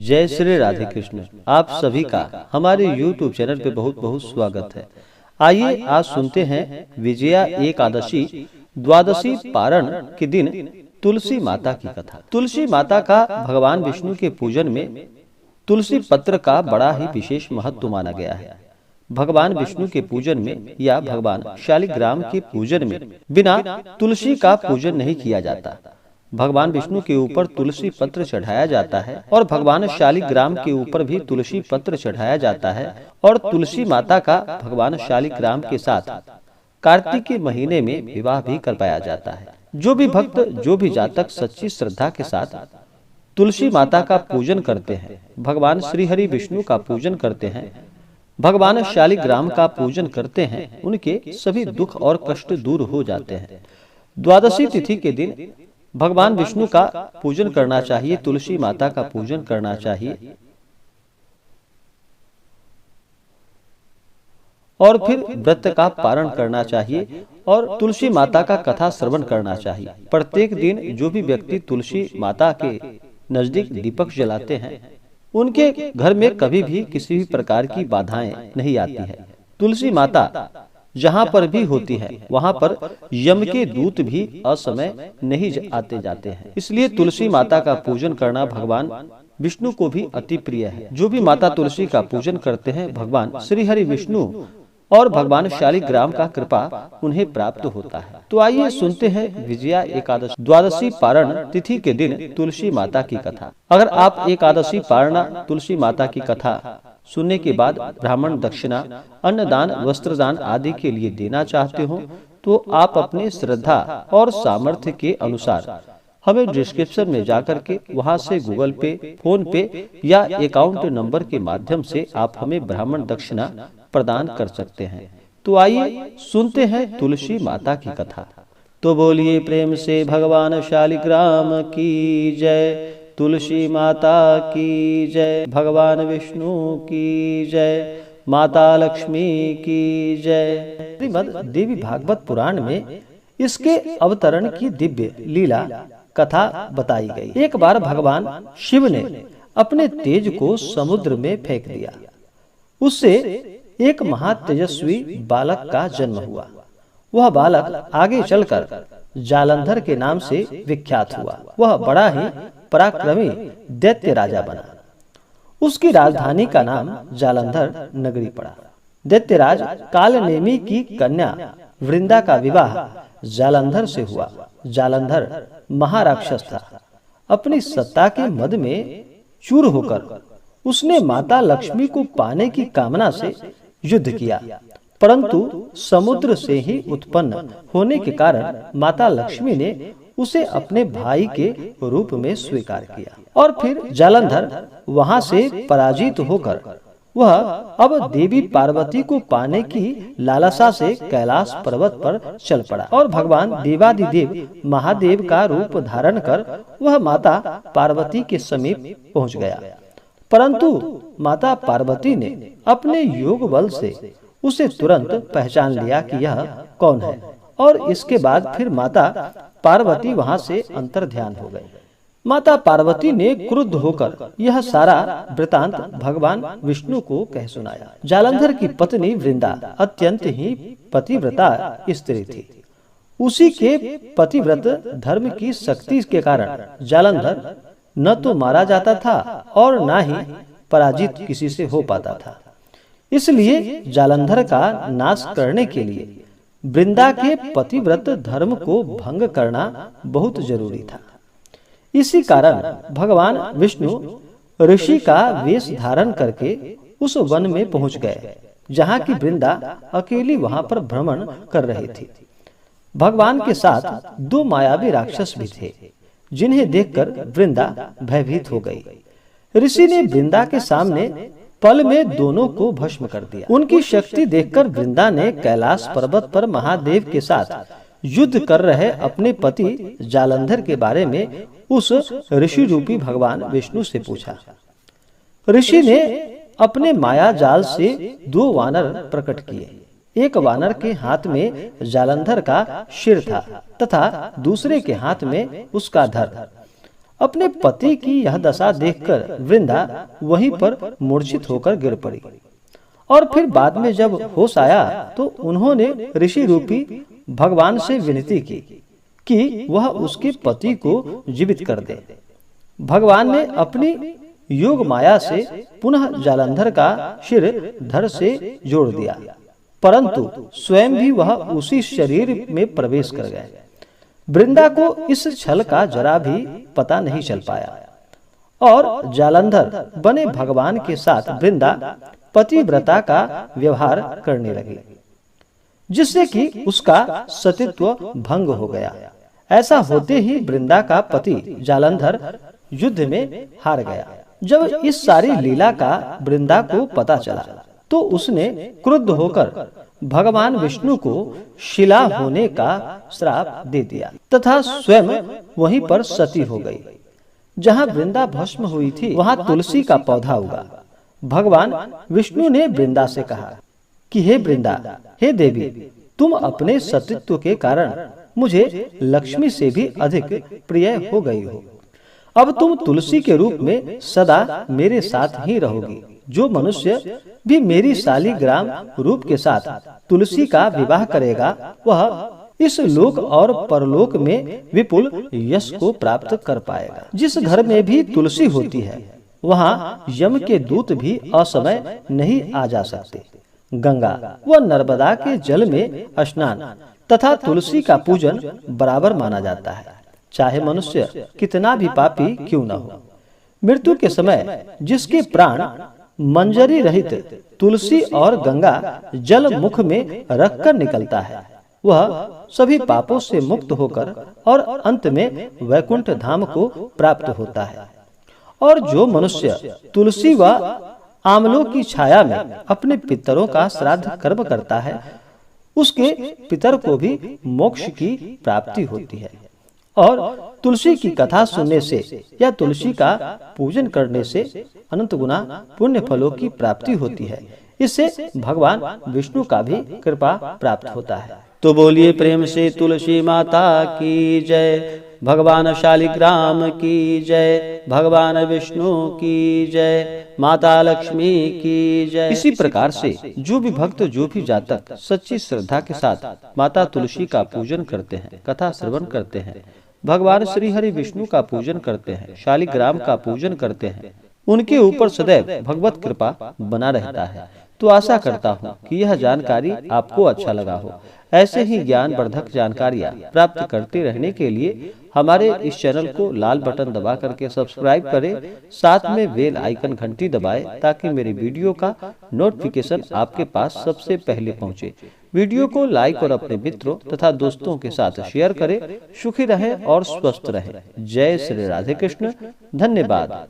जय श्री राधे कृष्ण। आप सभी का हमारे YouTube चैनल पे बहुत बहुत स्वागत है। आइए आज सुनते हैं विजया एकादशी द्वादशी पारण के दिन तुलसी माता की कथा। तुलसी माता का भगवान विष्णु के पूजन में तुलसी पत्र का बड़ा ही विशेष महत्व माना गया है। भगवान विष्णु के पूजन में या भगवान शालिग्राम के पूजन में बिना तुलसी का पूजन नहीं किया जाता। भगवान विष्णु के ऊपर तुलसी पत्र चढ़ाया जाता है और भगवान शालिग्राम के ऊपर भी तुलसी पत्र चढ़ाया जाता है। और तुलसी माता का भगवान शालिग्राम के साथ कार्तिक के महीने में विवाह भी करवाया जाता है। जो भी भक्त, जो भी जातक सच्ची श्रद्धा के साथ तुलसी माता का पूजन करते हैं, भगवान श्री हरि विष्णु का पूजन करते हैं, भगवान शालिग्राम का पूजन करते हैं, उनके सभी दुख और कष्ट दूर हो जाते हैं। द्वादशी तिथि के दिन भगवान विष्णु का पूजन करना चाहिए, तुलसी माता का पूजन करना चाहिए और फिर व्रत का पारण करना चाहिए और तुलसी माता का कथा श्रवण करना चाहिए। प्रत्येक दिन जो भी व्यक्ति तुलसी माता के नजदीक दीपक जलाते हैं, उनके घर में कभी भी किसी भी प्रकार की बाधाएं नहीं आती है। तुलसी माता जहाँ पर भी होती है वहाँ पर यम के दूत भी असमय नहीं आते जाते हैं। इसलिए तुलसी माता का पूजन करना भगवान विष्णु को भी अति प्रिय है। जो भी माता तुलसी का पूजन करते हैं, भगवान श्री हरि विष्णु और भगवान शालिग्राम का कृपा उन्हें प्राप्त होता है। तो आइए सुनते हैं विजया एकादशी द्वादशी पारण तिथि के दिन तुलसी माता की कथा। अगर आप एकादशी पारणा तुलसी माता की कथा सुनने के बाद ब्राह्मण दक्षिणा, अन्नदान, वस्त्रदान आदि के लिए देना चाहते हो तो आप अपने श्रद्धा और सामर्थ्य के अनुसार हमें डिस्क्रिप्शन में जाकर के वहां से गूगल पे, फोन पे या अकाउंट नंबर के माध्यम से आप हमें ब्राह्मण दक्षिणा प्रदान कर सकते हैं। तो आइए सुनते हैं तुलसी माता की कथा। तो बोलिए प्रेम से भगवान शालिग्राम की जय, तुलसी माता की जय, भगवान विष्णु की जय, माता लक्ष्मी की जय। श्रीमद् देवी भागवत पुराण में इसके अवतरण की दिव्य लीला कथा बताई गई। एक बार भगवान शिव ने अपने तेज को समुद्र में फेंक दिया। उससे एक महातेजस्वी बालक का जन्म हुआ। वह बालक आगे चलकर जालंधर के नाम से विख्यात हुआ। वह बड़ा ही पराक्रमी दैत्य राजा बना। उसकी राजधानी का नाम जालंधर नगरी पड़ा। दैत्यराज कालनेमी की कन्या वृंदा का विवाह जालंधर से हुआ। जालंधर महाराक्षस था। अपनी सत्ता के मद में चूर होकर उसने माता लक्ष्मी को पाने की कामना से युद्ध किया, परंतु समुद्र से ही उत्पन्न होने के कारण माता लक्ष्मी ने उसे अपने भाई के रूप में स्वीकार किया और फिर जालंधर वहां से पराजित होकर वह अब देवी पार्वती को पाने की लालसा से कैलाश पर्वत पर चल पड़ा और भगवान देवादिदेव महादेव का रूप धारण कर वह माता पार्वती के समीप पहुंच गया। परंतु माता पार्वती ने अपने योग बल से उसे तुरंत पहचान लिया कि यह कौन है और इसके बाद फिर माता पार्वती वहां से अंतर्ध्यान हो गई। माता पार्वती ने क्रुद्ध होकर यह सारा वृतांत भगवान विष्णु को कह सुनाया। जालंधर की पत्नी वृंदा अत्यंत ही पतिव्रता स्त्री थी। उसी के पतिव्रत धर्म की शक्ति के कारण जालंधर न तो मारा जाता था और न ही पराजित किसी से हो पाता था। इसलिए जालंधर का नाश करने के लिए वृंदा के पतिव्रत धर्म को भंग करना बहुत जरूरी था। इसी कारण भगवान विष्णु ऋषि का वेश धारण करके उस वन में पहुंच गए, जहाँ की वृंदा अकेली वहां पर भ्रमण कर रही थी। भगवान के साथ दो मायावी राक्षस भी थे, जिन्हें देखकर वृंदा भयभीत हो गई। ऋषि ने वृंदा के सामने पल में दोनों को भस्म कर दिया। उनकी शक्ति देखकर वृंदा ने कैलाश पर्वत पर महादेव के साथ युद्ध कर रहे अपने पति जालंधर के बारे में उस ऋषि रूपी भगवान विष्णु से पूछा। ऋषि ने अपने माया जाल से दो वानर प्रकट किए। एक वानर के हाथ में जालंधर का सिर था तथा दूसरे के हाथ में उसका धड़। अपने पति की यह दशा देखकर वृंदा वहीं पर मूर्छित होकर गिर पड़ी और फिर बाद में जब होश आया तो उन्होंने ऋषि रूपी भगवान से विनती की कि वह उसके पति को जीवित कर दे। भगवान ने अपनी योग माया से पुनः जालंधर का सिर धड़ से जोड़ दिया, परंतु स्वयं भी वह उसी शरीर में प्रवेश कर गए। वृंदा को इस छल का जरा भी पता नहीं चल पाया और जालंधर बने भगवान के साथ वृंदा पतिव्रता का व्यवहार करने लगी, जिससे कि उसका सतीत्व भंग हो गया। ऐसा होते ही वृंदा का पति जालंधर युद्ध में हार गया। जब इस सारी लीला का वृंदा को पता चला तो उसने क्रुद्ध होकर भगवान विष्णु को शिला होने का श्राप दे दिया तथा स्वयं वहीं पर सती हो गई। जहाँ वृंदा भस्म हुई थी वहाँ तुलसी का पौधा उगा। भगवान विष्णु ने वृंदा से कहा कि हे वृंदा, हे देवी, तुम अपने सतीत्व के कारण मुझे लक्ष्मी से भी अधिक प्रिय हो गई हो। अब तुम तुलसी के रूप में सदा मेरे साथ ही रहोगी। जो मनुष्य भी मेरी शालिग्राम रूप के साथ तुलसी का विवाह करेगा वह इस लोक और परलोक में विपुल यश को प्राप्त कर पाएगा। जिस घर में भी तुलसी होती है वहाँ यम के दूत भी असमय नहीं आ जा सकते। गंगा व नर्मदा के जल में स्नान तथा तुलसी का पूजन बराबर माना जाता है, चाहे मनुष्य कितना भी पापी क्यों न हो। मृत्यु के समय जिसके प्राण मंजरी रहित तुलसी और गंगा जल मुख में रखकर निकलता है वह सभी पापों से मुक्त होकर और अंत में वैकुंठ धाम को प्राप्त होता है। और जो मनुष्य तुलसी व आमलों की छाया में अपने पितरों का श्राद्ध कर्म करता है उसके पितर को भी मोक्ष की प्राप्ति होती है। और तुलसी की कथा सुनने से या तुलसी का पूजन करने से अनंत गुना पुण्य फलों की प्राप्ति होती है। इससे भगवान विष्णु का भी कृपा प्राप्त होता है। तो बोलिए प्रेम से तुलसी माता की जय, भगवान शालिग्राम की जय, भगवान विष्णु की जय, माता लक्ष्मी की जय। इसी प्रकार से जो भी भक्त, जो भी जातक सच्ची श्रद्धा के साथ माता तुलसी का पूजन करते हैं, कथा श्रवण करते हैं, भगवान श्री हरि विष्णु का पूजन करते हैं, शालिग्राम का पूजन करते हैं, उनके ऊपर सदैव भगवत कृपा बना रहता है। तो आशा करता हूँ कि यह जानकारी आपको अच्छा लगा हो। ऐसे ही ज्ञान वर्धक जानकारियाँ प्राप्त करते रहने के लिए हमारे इस चैनल को लाल बटन दबा करके सब्सक्राइब करें, साथ में बेल आइकन घंटी दबाएं ताकि मेरी वीडियो का नोटिफिकेशन आपके पास सबसे पहले पहुंचे। वीडियो को लाइक और अपने मित्रों तथा दोस्तों के साथ शेयर करें। सुखी रहें और स्वस्थ रहें। जय श्री राधे कृष्ण। धन्यवाद।